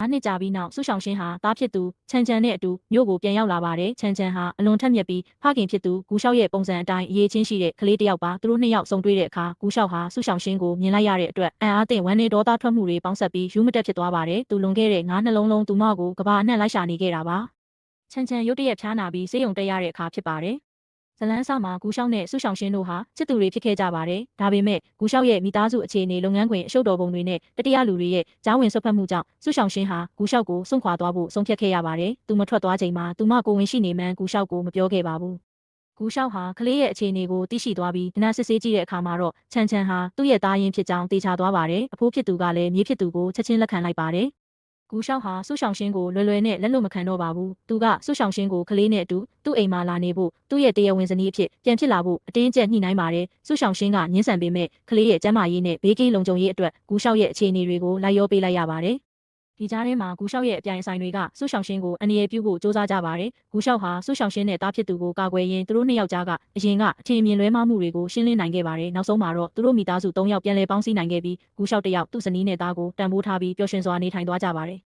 9 နှစ်ကြာပြီးနောက်ဆုဆောင်ရှင်းဟာတားဖြစ်သူချန်ချန်နဲ့အတူမြို့ကိုပြန်ရောက်လာပါတယ်ချန်ချန်ဟာအလွန်ထက်မြက်ပြီးဖခင်ဖြစ်သူဂူလျှောက်ရဲ့ပုံစံအတိုင်းအရေးချင်းရှိတဲ့ကလေးတစ်ယောက်ပါသူတို့နှစ်ယောက်ဆုံတွေ့တဲ့အခါဂူလျှောက်ဟာဆုဆောင်ရှင်းကိုမြင်လိုက်ရတဲ့အတွက်အံ့အားသင့်ဝမ်းနည်းဒေါသထွက်မှုတွေပေါင်းစပ်ပြီးယူမတက်ဖြစ်သွားပါတယ်သူလွန်ခဲ့တဲ့9 နှလုံးလုံးသူမကိုကဘာအနှံ့လိုက်ရှာနေခဲ့တာပါချန်ချန်ရုတ်တရက်ဖျားနာပြီးဆေးရုံတက်ရတဲ့အခါဖြစ်ပါတယ်ဇလန်းဆမှာဂူလျှောက်နဲ့ဆုဆောင်ရှင်းတို့ဟာချစ်သူတွေဖြစ်ခဲ့ကြပါတယ်။ဒါပေမဲ့ဂူလျှောက်ရဲ့မိသားစုအခြေအနေလုပ်ငန်းခွင်အရှုပ်တော်ပုံတွေနဲ့တတိယလူတွေရဲ့ကြားဝင်ဆွတ်ဖက်မှုကြောင့်ဆုဆောင်ရှင်းဟာဂူလျှောက်ကိုစွန့်ခွာသွားဖို့ဆုံးဖြတ်ခဲ့ရပါတယ်။သူမထွက်သွားချိန်မှာသူမကိုဝင်ရှိနေမှန်းဂူလျှောက်ကိုမပြောခဲ့ပါဘူး။ဂူလျှောက်ဟာကလေးရဲ့အခြေအနေကိုသိရှိသွားပြီးနာစစ်ဆေးကြည့်တဲ့အခါမှာတော့ချန်ချန်ဟာသူ့ရဲ့သားရင်းဖြစ်ကြောင်းသိချသွားပါတယ်။အဖိုးဖြစ်သူကလည်းမြေးဖြစ်သူကိုချက်ချင်းလက်ခံလိုက်ပါတယ်။ဂူလျှောက်ဟာဆုဆောင်ရှင်းကိုလွယ်လွယ်နဲ့လက်လွတ်မခံတော့ပါဘူး။သူကဆုဆောင်ရှင်းကိုကလေးနဲ့အတူသူ့အိမ်မှာလာနေဖို့သူ့ရဲ့တရားဝင်ဇနီးအဖြစ်ပြန်ဖြစ်လာဖို့အတင်းကျပ်ညှိနှိုင်းပါတယ်။ဆုဆောင်ရှင်းကငင်းဆန်ပေမဲ့ကလေးရဲ့ကျန်းမာရေးနဲ့ဘေးကင်းလုံခြုံရေးအတွက်ဂူလျှောက်ရဲ့အခြေအနေတွေကိုလိုက်ရောပေးလိုက်ရပါတယ်။ဒီကြားထဲမှာဂူလျှောက်ရဲ့အပြိုင်အဆိုင်တွေကဆုဆောင်ရှင်းကိုအန္တရာယ်ပြုဖို့စ조사ကြပါတယ်။ဂူလျှောက်ဟာဆုဆောင်ရှင်းနဲ့တားဖြစ်သူကိုကာကွယ်ရင်းသူတို့နှစ်ယောက်ကြားကအရင်ကအထင်မြင်လွဲမှားမှုတွေကိုရှင်းလင်းနိုင်ခဲ့ပါတယ်။နောက်ဆုံးမှာတော့သူတို့မိသားစု3ယောက်ပြန်လည်ပေါင်းစည်းနိုင်ခဲ့ပြီးဂူလျှောက်တစ်ယောက်သူ့ဇနီးနဲ့သားကိုတန်ဖိုးထားပြီးပျော်ရွှင်စွာနေထိုင်သွားကြပါတယ်